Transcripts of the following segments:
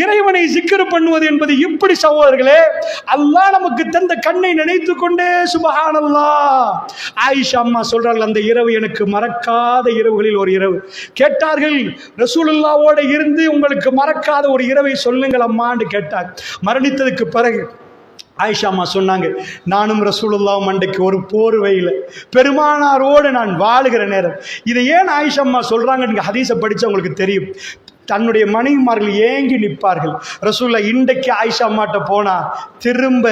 இறைவனை ஜிக்ர் பண்ணுவது என்பது இப்படி சகோதரர்களே. அல்லாஹ் நமக்கு தந்த கண்ணை நினைத்து கொண்டே சுப்ஹானல்லாஹ். ஆயிஷா அம்மா சொல்றார்கள், அந்த இரவு எனக்கு மறக்காத இரவுகளில் ஒரு இரவு. கேட்டார்கள், ரசூலுல்லாஹ்வோட இருந்து உங்களுக்கு மறக்காத ஒரு இரவை சொல்லுங்கள் அம்மான்னு கேட்டார். மரணித்ததுக்கு பிறகு ஆயிஷா அம்மா சொன்னாங்க, நானும் ரசூலுல்லாஹ் அன்றைக்கு ஒரு போர்வையில் பெருமானாரோடு நான் வாழுகிற நேரம். இதை ஏன் ஆயிஷா அம்மா சொல்றாங்க, நீங்க ஹதீஸை படிச்சா உங்களுக்கு தெரியும். தன்னுடைய மனைவிமார்கள் ஏங்கி நிற்பார்கள். ரசூலுல்லாஹ் இன்றைக்கு ஆயிஷா அம்மாட்ட போனா திரும்ப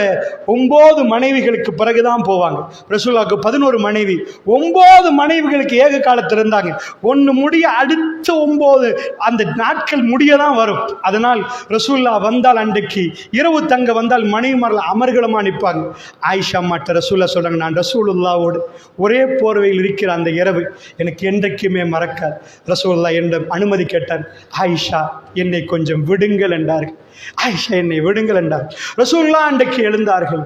9 மனைவிகளுக்கு பிறகுதான் போவாங்க. ரசூலுல்லாஹ்க்கு 11 மனைவி, 9 மனைவிகளுக்கு ஏக காலத்தில் இருந்தாங்க. 1 முடிய அடுத்த 9 அந்த நாட்கள் முடிய தான் வரும். அதனால் ரசூலுல்லாஹ் வந்தால் அன்றைக்கு இரவு தங்க வந்தால் மனைவிமார்கள் அமர்கலமாக நிற்பாங்க. ஆயிஷா அம்மாட்ட ரசூலுல்லாஹ் சொல்றாங்க, நான் ரசூலுல்லாஹ்வோடு ஒரே போர்வையில் இருக்கிற அந்த இரவு எனக்கு என்றைக்குமே மறக்காது. ரசூலுல்லாஹ் என்ற அனுமதி கேட்டார். ஆயிஷா என்னை கொஞ்சம் விடுங்கள் என்றார்கள். ஆயிஷா என்னை விடுங்கள் என்றார். ரசூலுல்லாஹ் அன்றைக்கு எழுந்தார்கள்.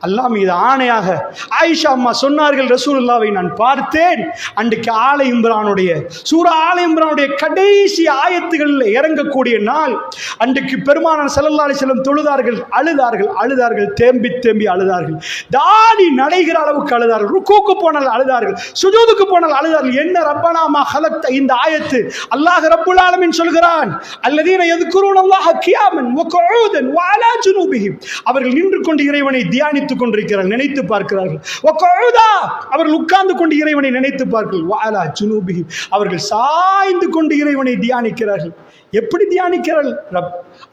அல்லாஹ் மீது ஆணையாக ஆயிஷா அம்மா சொன்னார்கள், ரசூலுல்லாஹ்வை நான் பார்த்தேன். அன்றைக்கு ஆல இம்ரானுடைய சூரா ஆல இம்ரானுடைய கடைசி ஆயத்துகளில் இறங்கக்கூடிய நாள். அன்றைக்கு பெருமானார் ஸல்லல்லாஹு அலைஹி வஸல்லம் தொழுதார்கள், அழுதார்கள், தேம்பி தேம்பி அழுதார்கள். தாடி நடைகிற அளவுக்கு அழுதார்கள். ருக்கூக்கு போனால் அழுதார்கள், சுஜூதுக்கு போனால் அழுதார்கள். என்ன ரப்பனா மா ஹலக்த, இந்த ஆயத்து அல்லாஹ் ரப்புல் ஆலமீன் சொல்கிறான், அல்லதீன யذ்குரூனல்லாஹ கியாமன் வ குஊதன் வ அலா ஜுனூபிஹிம். அவர்கள் நின்று கொண்டு இறைவனை தியானித்துக் கொண்டிருக்கிறார்கள், நினைத்து பார்க்கிறார்கள். வ குஊதா, அவர்கள் உட்கார்ந்து கொண்டு இறைவனை நினைத்து பார்க்கிறார்கள். வ அலா ஜுனூபிஹிம், அவர்கள் சாய்ந்து கொண்டு இறைவனை தியானிக்கிறார்கள். எப்படி தியானிக்கிறார்கள்?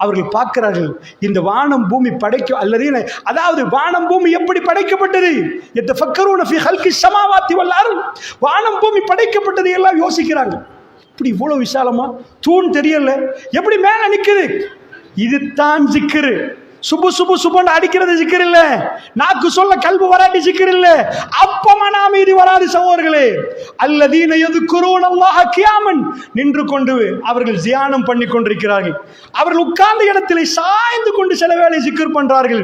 அவர்கள் பார்க்கிறார்கள், இந்த வானம் பூமி படைக்க அல்லதீன, அதாவது வானம் பூமி எப்படி படைக்கப்பட்டது, யதஃபக்கரூன ஃபீ ஹல்கிஸ் ஸமாவாத்தி வல் அர்த், வானம் பூமி படைக்கப்பட்டது எல்லாம் யோசிக்கிறாங்க. இப்படி இவ்வளவு விசாலமா தூண் தெரியல, எப்படி மேல நிக்குது? இதுதான் ஜிக்ரு. சுபு சுபு சுபன்னு அடிக்கிறது ஜிக்ர் இல்ல, நாக்கு சொல்ல கல்பு வராட்டி ஜிக்ர் இல்ல. அப்பமா நாம இது வராது சகோதரர்களே. அல்லதீன யذ்குரூனல்லாஹ கியாமன், நின்று கொண்டு அவர்கள் தியானம் பண்ணி கொண்டிருக்கிறார்கள். அவர்கள் உட்கார்ந்த இடத்திலே சாய்ந்து கொண்டு சில வேளை ஜிக்ர் பண்றார்கள்.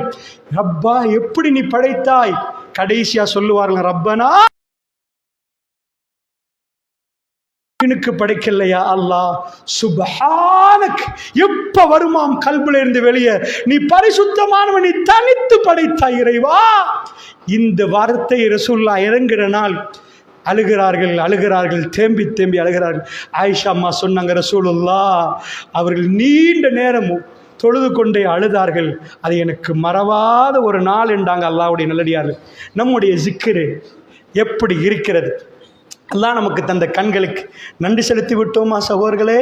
ரப்பா எப்படி நீ படைத்தாய்? கடைசியா சொல்லுவார்கள், ரப்பனா எனக்கு படைக்கலையா அல்லாஹ், சுப்ஹானக். எப்ப வருமாம் கல்புல இருந்து வெளியே, நீ பரிசுத்தமானவன், நீ தனித்து படைத்தாய் இறைவா. இந்த வார்த்தை ரசூலுல்லாஹ் இறங்குற நாள் அழுகிறார்கள், தேம்பி தேம்பி அழுகிறார்கள். ஆயிஷா அம்மா சொன்னாங்க, ரசூலுல்லாஹ் அவர்கள் நீண்ட நேரம் தொழுது கொண்டே அழுதார்கள். அது எனக்கு மறவாத ஒரு நாள் என்றாங்க அல்லாஹ்வுடைய நல்லடியார்கள். நம்முடைய ஜிக்ரு எப்படி இருக்கிறது? அல்லாஹ் நமக்கு தந்த கண்களுக்கு நன்றி செலுத்தி விட்டோமா சகோதரர்களே?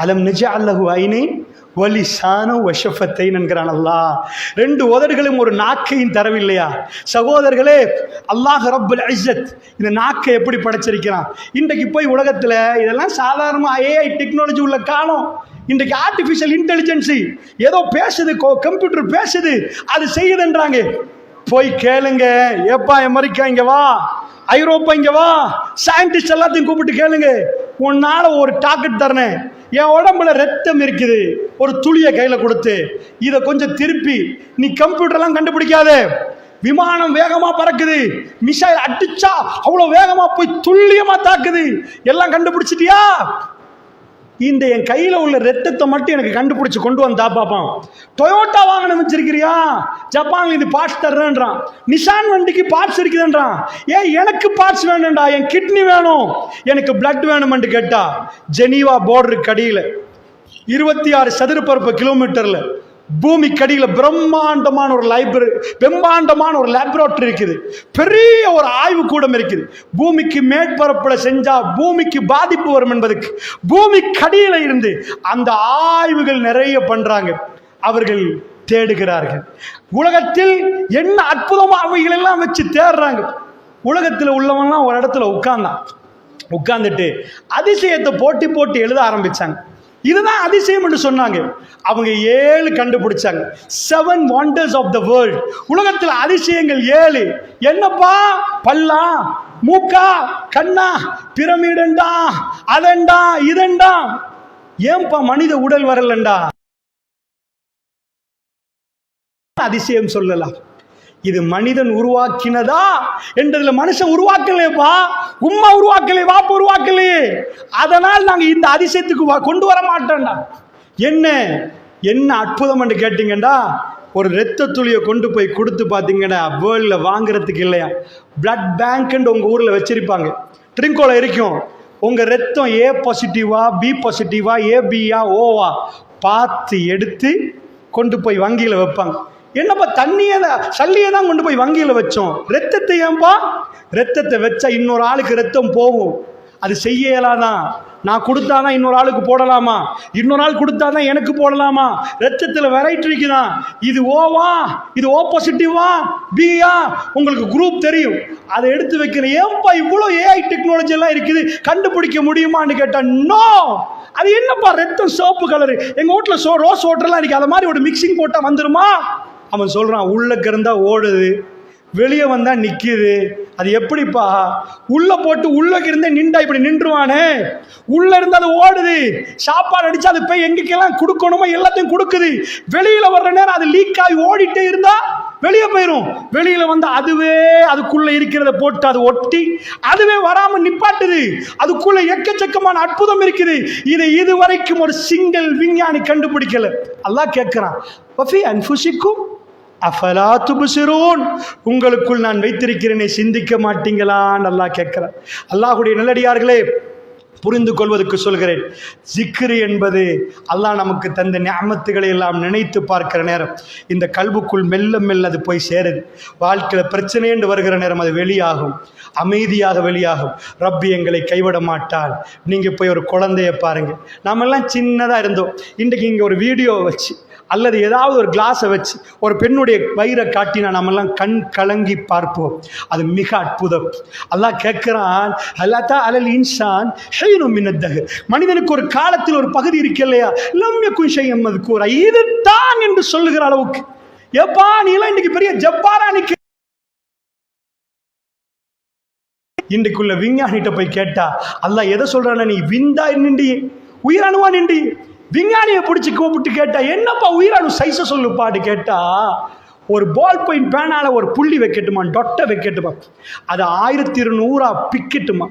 அலம் நஜஅல் லஹு ஐனைன் வ லிசானன் வ ஷஃபத்தைன் என்கிறான் அல்லாஹ். 2 உதடுகளும் ஒரு நாக்கையும் தரவில்லையா சகோதரர்களே? அல்லாஹ் ரப்புல் இஸ்ஸத் இந்த நாக்கை எப்படி படைச்சிருக்கிறான்? இன்றைக்கு போய் உலகத்தில் இதெல்லாம் சாதாரணமாக ஏஐ டெக்னாலஜி உள்ள காலம். இன்றைக்கு ஆர்டிஃபிஷியல் இன்டெலிஜென்சி ஏதோ பேசுது, கம்ப்யூட்டர் பேசுது, அது செய்யுதுன்றாங்க. போய் கேளுங்க, ஏப்பா அமெரிக்கா இங்க வா, ஐரோப்பா இங்க வா, சயின்டிஸ்ட் எல்லாத்தையும் கூப்பிட்டு கேளுங்க. உன்னால ஒரு டாக்கெட் தரேன், என் உடம்புல ரத்தம் இருக்குது, ஒரு துளியை கையில கொடுத்து இதை கொஞ்சம் திருப்பி, நீ கம்ப்யூட்டர்லாம் கண்டுபிடிக்காத, விமானம் வேகமா பறக்குது, மிசைல் அடிச்சா அவ்வளவு வேகமா போய் துல்லியமா தாக்குது, எல்லாம் கண்டுபிடிச்சிட்டியா? இந்த என் கையில் உள்ள ரத்தத்தை மட்டும் எனக்கு கண்டுபிடிச்சு கொண்டு வந்தா பாப்பான். டொயோட்டா வாகனம் வச்சிருக்கிறியா? ஜப்பான் இது பார்ட்ஸ் தர்றேன்றான். நிசான் வண்டிக்கு பார்ட்ஸ் இருக்குதுன்றான். ஏன் எனக்கு பார்ட்ஸ் வேணும்டா, என் கிட்னி வேணும், எனக்கு பிளட் வேணும்னு கேட்டா, ஜெனீவா போர்டருக்கு அடியில் 26 சதுரப்பரப்பு கிலோமீட்டர்ல பூமி கடியில் பிரம்மாண்டமான ஒரு லைப்ரரி, பிரம்மாண்டமான ஒரு லேபரேட்டரி இருக்குது, பெரிய ஒரு ஆய்வு கூடம் இருக்குது. பூமிக்கு மேற்பரப்புல செஞ்சா பூமிக்கு பாதிப்பு வரும் என்பதுக்கு பூமி கடியில இருந்து அந்த ஆய்வுகள் நிறைய பண்றாங்க. அவர்கள் தேடுகிறார்கள். உலகத்தில் என்ன அற்புதமா அவைகள் எல்லாம் வச்சு தேடுறாங்க. உலகத்தில் உள்ளவங்கலாம் ஒரு இடத்துல உட்கார்ந்துட்டு அதிசயத்தை போட்டி போட்டு எழுத ஆரம்பிச்சாங்க. இதுதான் அதிசயம் என்று சொன்னாங்க. அவங்க 7 கண்டுபிடிச்சாங்க. 7 wonders of the world. உலகத்தில் அதிசயங்கள் 7. என்னப்பா? பல்லா, மூக்கா, கண்ணா, பிரமிடண்டா, அதண்டா, இதண்டா. ஏன்பா மனித உடல் வரலண்டா? அதிசயம் சொல்லலாம். இது மனிதன் உருவாக்கினதா என்றதுல மனுஷன் உருவாக்கலையப்பா, உம்மா உருவாக்கலையே, வாப்ப உருவாக்கலையே. அதனால் நாங்க இந்த அதிசயத்துக்கு கொண்டு வர மாட்டோம்டா. என்ன என்ன அற்புதம் என்று கேட்டீங்கன்னா, ஒரு இரத்த துளியை கொண்டு போய் கொடுத்து பார்த்தீங்கன்னா வேர்ல்டில் வாங்குறதுக்கு இல்லையா, பிளட் பேங்க்ன்னு உங்கள் ஊரில் வச்சிருப்பாங்க, ட்ரிங்கோல இருக்கும். உங்கள் ரத்தம் ஏ பாசிட்டிவா பி பாசிட்டிவா ஏபியா ஓவா பார்த்து எடுத்து கொண்டு போய் வங்கியில் வைப்பாங்க. என்னப்பா தண்ணியே தான் சல்லியே தான் கொண்டு போய் வங்கியில் வச்சோம், ரத்தத்தை ஏன்பா? ரத்தத்தை வச்சா இன்னொரு ஆளுக்கு ரத்தம் போகும், அது செய்யலாதான். நான் கொடுத்தாதான் இன்னொரு ஆளுக்கு போடலாமா, இன்னொரு ஆள் கொடுத்தாதான் எனக்கு போடலாமா? ரத்தத்தில் வெரைட்டி இருக்குதான். இது ஓவா, இது ஓ பாசிட்டிவா பியா, உங்களுக்கு குரூப் தெரியும், அதை எடுத்து வைக்கிறேன். ஏன்பா இவ்வளோ ஏஐ டெக்னாலஜி எல்லாம் இருக்குது, கண்டுபிடிக்க முடியுமான்னு கேட்டா நோ. அது என்னப்பா ரத்தம் சோப்பு கலரு, எங்கள் வீட்டில் ரோஸ் வாட்டர்லாம் இருக்கு, அதை மாதிரி ஒரு மிக்சிங் போட்டால் வந்துருமா? அவன் சொல்கிறான், உள்ளக்கு இருந்தால் ஓடுது, வெளியே வந்தால் நிற்கிது. அது எப்படிப்பா? உள்ளே போட்டு உள்ளக்கு இருந்தே நின்றா இப்படி நின்றுவானே, உள்ளே இருந்து அது ஓடுது. சாப்பாடு அடித்தா அது போய் எங்கெல்லாம் கொடுக்கணுமோ எல்லாத்தையும் கொடுக்குது. வெளியில் வர்ற நேரம் அது லீக் ஆகி ஓடிட்டே இருந்தா வெளியே போயிடும். வெளியில் வந்து அதுவே அதுக்குள்ளே இருக்கிறத போட்டு அது ஒட்டி அதுவே வராமல் நிப்பாட்டுது. அதுக்குள்ளே எக்கச்சக்கமான அற்புதம் இருக்குது. இதை இதுவரைக்கும் ஒரு சிங்கிள் விஞ்ஞானி கண்டுபிடிக்கல. அல்லாஹ் கேட்கிறான், வஃபி அன்ஃபுசிக்கும் அஃபலா துப்சிரூன், உங்களுக்குள் நான் வைத்திருக்கிறேனே சிந்திக்க மாட்டீங்களான்னு அல்லாஹ் கேட்கிறார். அல்லாஹ்வுடைய நல்லடியார்களே, புரிந்து கொள்வதற்கு சொல்கிறேன். ஜிக்ரு என்பது அல்லாஹ் நமக்கு தந்த நிஅமத்துகளை எல்லாம் நினைத்து பார்க்கிற நேரம் இந்த கல்புக்குள் மெல்ல மெல்ல அது போய் சேருது. வாழ்க்கையில் பிரச்சனை என்று வருகிற நேரம் அது வெளியாகும், அமைதியாக வெளியாகும். ரப்பி எங்களை கைவிட மாட்டான். நீங்கள் போய் ஒரு குழந்தைய பாருங்கள். நாமெல்லாம் சின்னதாக இருந்தோம். இன்றைக்கு இங்கே ஒரு வீடியோ வச்சு அல்லது ஏதாவது ஒரு கிளாஸை வச்சு ஒரு பெண்ணுடைய வயிறை காட்டினா நம்மெல்லாம் கண் கலங்கி பார்ப்போம். அது மிக அற்புதம். அல்லாஹ் கேட்கிறான், அல்லாத்தா அலல் இன்சான் ஹைரும் மினத்தஹ், மனிதனுக்கு ஒரு காலத்தில் ஒரு பகுதி இருக்கு இல்லையா, லம் யகுன் ஷைஅன் மذ்கூரா, இதுதான் என்று சொல்லுகிற அளவுக்கு. எப்பா நீ எல்லாம் இன்னைக்கு பெரிய ஜப்பாரா நிக்க. இன்றைக்குள்ள விஞ்ஞானிகிட்ட போய் கேட்டா அல்லாஹ் எதை சொல்றானா, நீ விந்தா நின்றி உயிரணுவா நின்றி. விஞ்ஞானியை பிடிச்சி கூப்பிட்டு கேட்டா, என்னப்பா உயிரணு சைஸை சொல்லுப்பான்னு கேட்டா, ஒரு பால் பாயிண்ட் பேனால ஒரு புள்ளி வைக்கட்டுமா, டொட்டை வைக்கட்டுமா, அது 1200 பிக்கட்டுமா,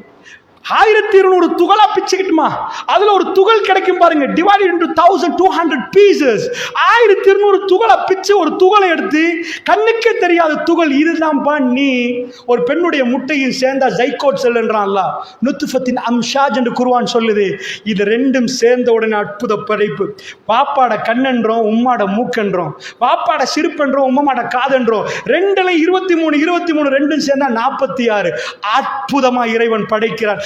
1200 துகளா பிச்சுக்கிட்டுமா, அதுல ஒரு துகள் கிடைக்கும் பாருங்க, டிவைடட் இன்டு 1200 பீசஸ். 1200 துகளா பிச்சு ஒரு துகளை எடுத்து கண்ணுக்கே தெரியாத துகள் இதுதான்ப்பா நீ. ஒரு பெண்ணுடைய முட்டையும் சேர்ந்தா ஜைகோட் செல் என்றான்ல, நுத்ஃபத்தின் அம்ஷாஜ் என்று குர்ஆன் சொல்லுது. இது ரெண்டும் சேர்ந்த உடனே அற்புத படைப்பு. பாப்பாட கண்ணென்றோம், உம்மாட மூக்கென்றோம், பாப்பாட சிரிப்பென்றோம், உம்மாட காதென்றோம். ரெண்டுல 23 ரெண்டும் சேர்ந்தா 46. அற்புதமா இறைவன் படைக்கிறார்.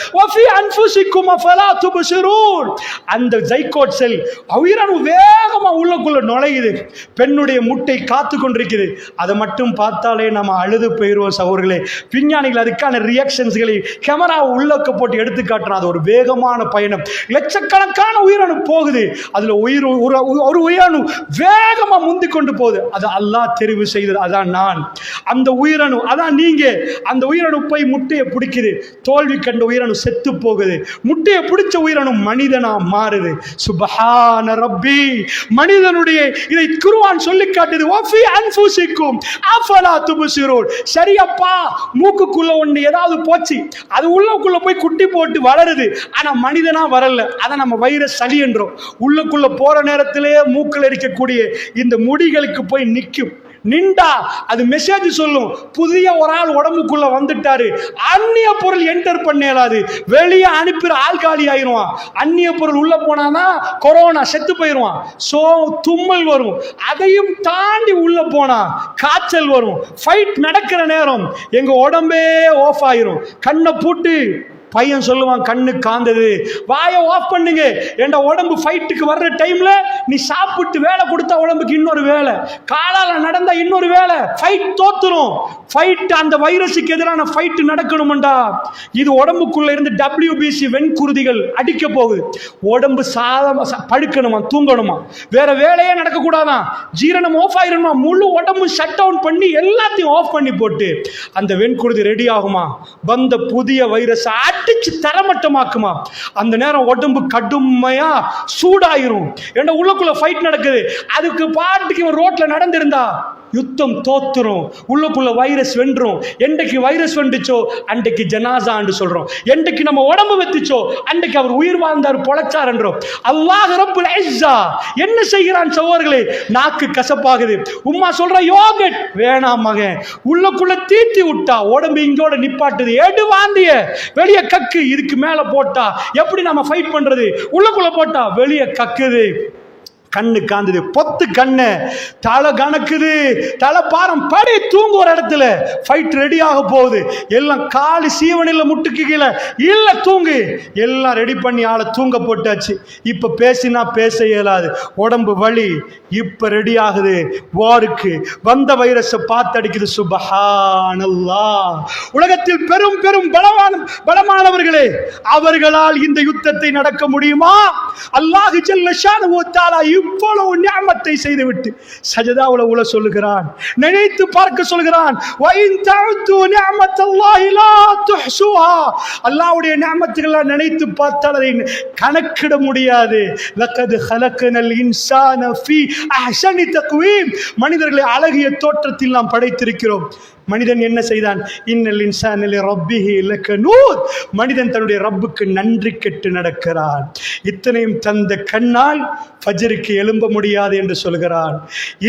அந்த ஜைகோட் செல் உயிரணு வேகமா உள்ளுக்குள்ள நுழையுது. பெண்ணுடைய முட்டை காத்து கொண்டிருக்குது. அதை மட்டும் பார்த்தாலே நம்ம அழுது போயிடுவோம் சகோதரர்களே. விஞ்ஞானிகள் அதுக்கான ரியாக்ஷன்ஸ்களை கேமரா உள்ளக்க போட்டு எடுத்து காட்டுறான். அது ஒரு வேகமான பயணம். லட்சக்கணக்கான உயிரணு போகுது. அதுல ஒரு உயிரணு வேகமா முந்தி கொண்டு போகுது. அது அல்லாஹ் தெரிவு செய்தது. அதான் நான், அந்த உயிரணு அதான் நீங்க. அந்த உயிரணு போய் முட்டையை பிடிக்குது. தோல்வி கண்ட உயிரணு செத்து போகுது. முட்டையை பிடிச்ச உயிரணு மனிதனா மாறுது. சுப்ஹான ரப்பி, மனிதனுடைய இதை குர்ஆன் சொல்லி காட்டுது. வஃபி அன்ஃபுசிக்கும் அஃபலா துப்சிரூன். சரியப்பா, மூக்குக்குள்ள ஒன்று ஏதாவது போச்சு, அது உள்ளக்குள்ள போய் குட்டி போட்டு வளருது. ஆனா மனிதனா வரல. அதை நம்ம வைரஸ் சளி என்றோம். உள்ளக்குள்ள போற நேரத்திலேயே மூக்கில் இருக்கக்கூடிய இந்த முடிகளுக்கு போய் நிற்கும். நின்றா அது மெசேஜ் சொல்லும், புதிய ஒரு ஆள் உடம்புக்குள்ள வந்துட்டாரு. அந்நிய பொருள் என்டர் பண்ணலாது. வெளியே அனுப்பிற ஆள் காலி ஆயிடுவான். அந்நிய பொருள் உள்ள போனானா கொரோனா செத்து போயிடுவான். சோ தும்மல் வரும். அதையும் தாண்டி உள்ள போனா காய்ச்சல் வரும். ஃபைட் நடக்கிற நேரம் எங்க உடம்பே ஆஃப் ஆயிரும். கண்ணை பூட்டு. பையன் சொல்லுவான், கண்ணு காந்தது, வாயை ஆஃப் பண்ணுங்க. என்ற உடம்பு ஃபைட்டுக்கு வர்ற டைம்ல நீ சாப்பிட்டு வேலை கொடுத்தா உடம்புக்கு இன்னொரு வேலை, காலால நடந்தா இன்னொரு வேலை. ஃபைட் தோத்துரும். ஃபைட் அந்த வைரஸுக்கு எதிரான ஃபைட் நடக்கணும்டா. இது உடம்புக்குள்ள இருந்து WBC வெண்குருதிகள் அடிக்க போகுது. உடம்பு படுக்கணுமா, தூங்கணுமா, வேற வேலையே நடக்க கூடாதான். ஜீரணம் ஆஃப் ஆயிருமா, முழு உடம்பு ஷட் டவுன் பண்ணி எல்லாத்தையும் ஆஃப் பண்ணி போட்டு அந்த வெண்குருதி ரெடி ஆகுமா, வந்த புதிய வைரஸ் அடிச்சு தரமட்டமாக்குமா. அந்த நேரம் உடம்பு கடுமையா சூடாயிரும். ஏன்னா உள்ளுக்குள்ள ஃபைட் நடக்குது. அதுக்கு பாட்டுக்கு ரோட்ல நடந்திருந்தா யுத்தம் தோத்துரும், உள்ளுக்குள்ள வைரஸ் வென்றும். என்றைக்கு வைரஸ் வென்றுச்சோ அன்றைக்கு ஜனாசான்னு சொல்றோம். என்றைக்கு நம்ம உடம்பு வெத்துச்சோ அன்றைக்கு அவர் உயிர் வாழ்ந்தார், பொழைச்சார் என்றோம். அல்லாஹ் ரப்புல் இஸ்ஸா என்ன செய்கிறான் சகோதரர்களே? நாக்கு கசப்பாகுது, உம்மா சொல்ற யோகட் வேணாம் மகன், உள்ளுக்குள்ள தீட்டி விட்டா உடம்பு இங்கோட நிப்பாட்டுது, எடு வாந்திய வெளியே கக்கு, இதுக்கு மேல போட்டா எப்படி நம்ம ஃபைட் பண்றது? உள்ளுக்குள்ள போட்டா வெளியே கக்குது, கண்ணு காந்துது, பொத்து கண்ணு, தலை கணக்குது, தலை பாரம் படி தூங்கு ஒரு இடத்துல, ஃபைட் ரெடியாக போகுது, எல்லாம் காலி சீவனில் முட்டுக்கு கீழே இல்ல தூங்கு, எல்லாம் ரெடி பண்ணி ஆளை தூங்க போட்டாச்சு. இப்ப பேசினா பேச இயலாது, உடம்பு வலி, இப்ப ரெடி ஆகுது வாருக்கு. வந்த வைரஸை பார்த்து அடிக்குது. சுப்ஹானல்லாஹ். உலகத்தில் பெரும் பெரும் பலமானவர்களே, அவர்களால் இந்த யுத்தத்தை நடக்க முடியுமா? அல்லாஹ் ஜல்ல ஷானஹு வ தஆலா இவ்வளவு நிஅமத்தை செய்துவிட்டு சஜதாவுல உள்ள சொல்லுகிறான், நினைத்து பார்க்க சொல்கிறான். வ இன் தஅது நிஅமத்தல்லாஹி லா துஹ்சுஹா. அல்லாஹ்வுடைய நிஅமத்துகளை நினைத்து பார்த்தால் அதை கணக்கிட முடியாது. லகத் ஹலக்னல் இன்சான ஃபீ அஹ்ஸனி தக்வீம். மனிதர்களை அழகிய தோற்றத்தில் நாம் படைத்திருக்கிறோம். மனிதன் என்ன செய்தான்? இன்னல் இன்சான லிரப்பிஹி லகனூத். மனிதன் தன்னுடைய ரப்புக்கு நன்றி கெட்டு நடக்கிறான். இத்தனையும் தந்த கண்ணால் ஃபஜ்ருக்கு எழும்ப முடியாது என்று சொல்கிறான்.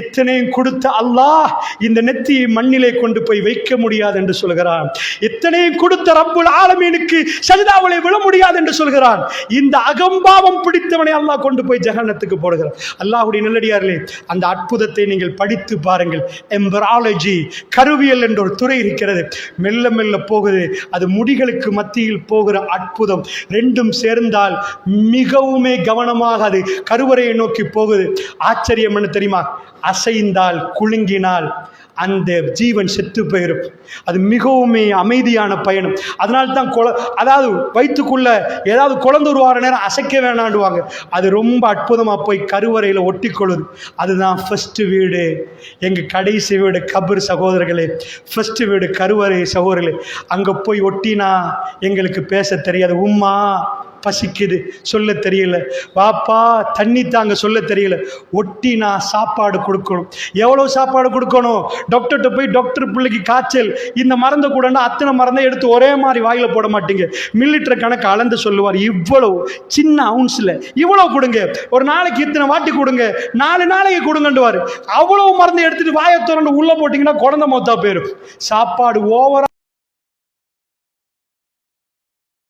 இத்தனையும் கொடுத்த அல்லாஹ் இந்த நெத்தியை மண்ணிலே கொண்டு போய் வைக்க முடியாது என்று சொல்கிறான். இத்தனையும் கொடுத்த ரப்புல் ஆலமீனுக்கு சஜதாவிலே விழ முடியாது என்று சொல்கிறான். இந்த அகம்பாவம் பிடித்தவனை அல்லாஹ் கொண்டு போய் ஜஹன்னத்துக்கு போடுகிறான். அல்லாஹ்வுடைய நல்லடியார்களே, அந்த அற்புதத்தை நீங்கள் படித்து பாருங்கள். எம்பராலஜி, கருவியல் என்ற ஒரு துறை இருக்கிறது. மெல்ல மெல்ல போகுது. அது முடிகளுக்கு மத்தியில் போகிற அற்புதம். ரெண்டும் சேர்ந்தால் மிகவுமே கவனமாக அது கருவறையை நோக்கி போகுது. ஆச்சரியம் என்ன தெரியுமா? அசைந்தால், குலுங்கினால் அந்த ஜீவன் செத்து போயிடும். அது மிகவுமே அமைதியான பயணம். அதனால தான் அதாவது வயிற்றுக்குள்ள ஏதாவது குழந்தை உருவாகிற நேரம் அசைக்க வேணாண்டுவாங்க. அது ரொம்ப அற்புதமாக போய் கருவறையில் ஒட்டி கொள்ளுது. அதுதான் ஃபர்ஸ்ட் வீடு. எங்கள் கடைசி வீடு கபர் சகோதரர்களே. ஃபர்ஸ்ட் வீடு கருவறை சகோதரர்களே. அங்கே போய் ஒட்டினா எங்களுக்கு பேச தெரியாது. உம்மா பசிக்குது சொல்ல தெரியல, பாப்பா தண்ணி தாங்க சொல்ல தெரியல. ஒட்டினா சாப்பாடு கொடுக்கணும். எவ்வளவு சாப்பாடு கொடுக்கணும்? டாக்டர்கிட்ட போய் டாக்டர் பிள்ளைக்கு காய்ச்சல், இந்த மருந்தை கூடனா அத்தனை மருந்தை எடுத்து ஒரே மாதிரி வாயில போட மாட்டீங்க. மில்லிட்டர் கணக்கு அளந்து சொல்லுவார். இவ்வளவு சின்ன அவுன்ஸ்ல இவ்வளவு கொடுங்க, ஒரு நாளைக்கு இத்தனை வாட்டி கொடுங்க, 4 நாளைக்கு கொடுங்கன்றுவாரு. அவ்வளவு மருந்து எடுத்துட்டு வாயை திறந்து உள்ள போட்டீங்கன்னா குழந்தை மொத்தா போயிடும். சாப்பாடு ஓவரா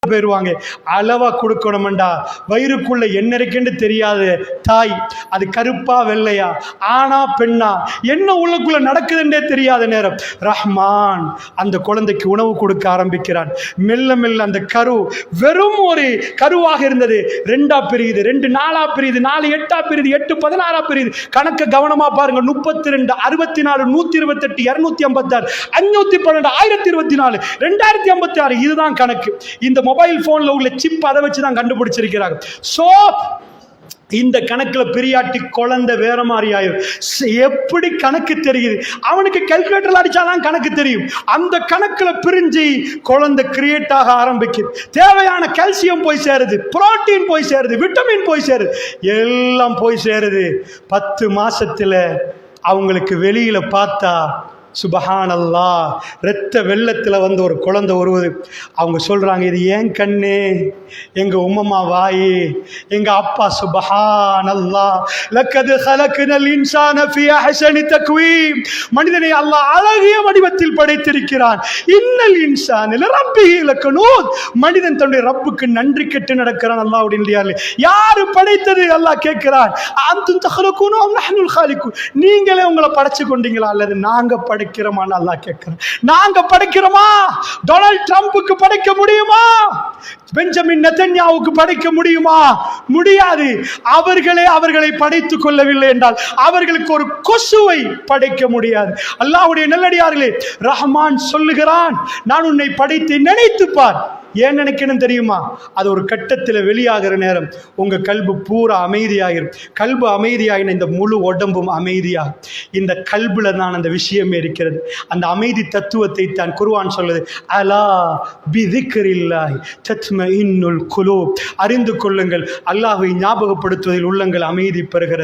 போயிருவாங்க. அளவா கொடுக்கணும்டா. வயிறுக்குள்ள என்ன இருக்குன்னு தெரியாது தாய், அது கருப்பா வெள்ளையா, ஆனா பெண்ணா, என்ன உள்ளுக்குள்ள நடக்குதுன்னே தெரியாத நேரம் ரஹ்மான் அந்த குழந்தைக்கு உணவு கொடுக்க ஆரம்பிக்கிறான். மெல்ல மெல்ல அந்த கரு வெறும் ஒரு கருவாக இருந்தது 2ஆ பிரியுது, 2 4ஆ பிரியுது, 4 8ஆ பிரியுது, 8 16ஆ பிரியுது. கணக்கு கவனமா பாருங்க. 32 64 128 256 512 1024 2056. இதுதான் கணக்கு. இந்த மொபைல் போன்ல உள்ள சிப் அதை வச்சு தான் கண்டுபிடிச்சிருக்கிறாங்க. சோ இந்த கணக்கில் பெரியாட்டி குழந்தை வேற மாதிரி ஆயிரும். எப்படி கணக்கு தெரியுது? அவனுக்கு கால்குலேட்டர் அடிச்சாதான் கணக்கு தெரியும். அந்த கணக்கில் பிரிஞ்சு குழந்தை கிரியேட் ஆக ஆரம்பிக்குது. தேவையான கால்சியம் போய் சேருது, புரோட்டீன் போய் சேருது, விட்டமின் போய் சேருது, எல்லாம் போய் சேருது. 10 மாசத்துல அவங்களுக்கு வெளியில பார்த்தா சுபஹானல்லாஹ் இரத்த வெள்ளத்தில் வந்து ஒரு குழந்தை வருவது. அவங்க சொல்றாங்க, இது ஏன் கண்ணு, எங்க உம்மம்மா வாயி, எங்க அப்பா. சுபஹானல்லாஹ். லக்கத் ஹலக்னல் இன்சான ஃபீ அஹ்ஸனி தக்வீம். மனிதனை அல்லாஹ் அழகிய வடிவத்தில் படைத்திருக்கிறான். இன்னல் இன்சான லிரப்பிஹி லகனூத். மனிதன் தன்னுடைய ரப்புக்கு நன்றி கெட்டு நடக்கிறான். அல்லாஹ்வுடைய நல்லடியார்களே, யாரு படைத்தது? அல்லாஹ் கேட்கிறான். அன்தும் தഖலுகூன அம் நஹ்னுல் காலிகூன். நீங்களே உங்களை படைச்சு கொண்டீங்களா அல்லது நாங்க படைக்கிறோமா? அல்லாஹ் கேட்கிறோம். நாங்க படைக்கிறோமா? டொனால்ட் ட்ரம்புக்கு படைக்க முடியுமா? பெஞ்சமின் நெதன்யாவுக்கு படைக்க முடியுமா? முடியாது. அவர்களை படைத்துக் கொள்ளவில்லை என்றால் அவர்களுக்கு ஒரு கொசுவை படைக்க முடியாது. அல்லாஹ்வுடைய நல்லடியார்களே, ரஹ்மான் சொல்லுகிறான், நான் உன்னை படைத்து நினைத்து பார். ஏன் நினைக்கணும் தெரியுமா? அது ஒரு கட்டத்தில் வெளியாகிற நேரம் உங்க கல்பு பூரா அமைதியாகிரும். கல்பு அமைதியாகின இந்த முழு உடம்பும் அமைதியாகும். இந்த கல்புல தான் அந்த விஷயமே இருக்கிறது. அந்த அமைதி தத்துவத்தை தான் குர்ஆன் சொல்லுது. அலா பிதிக்ரில்லாஹி தத்மஇன்னுல் குலூப். அறிந்து கொள்ளுங்கள், அல்லாஹ்வை ஞாபகப்படுத்துவதில் உள்ளங்கள் அமைதி பெறுகிறது.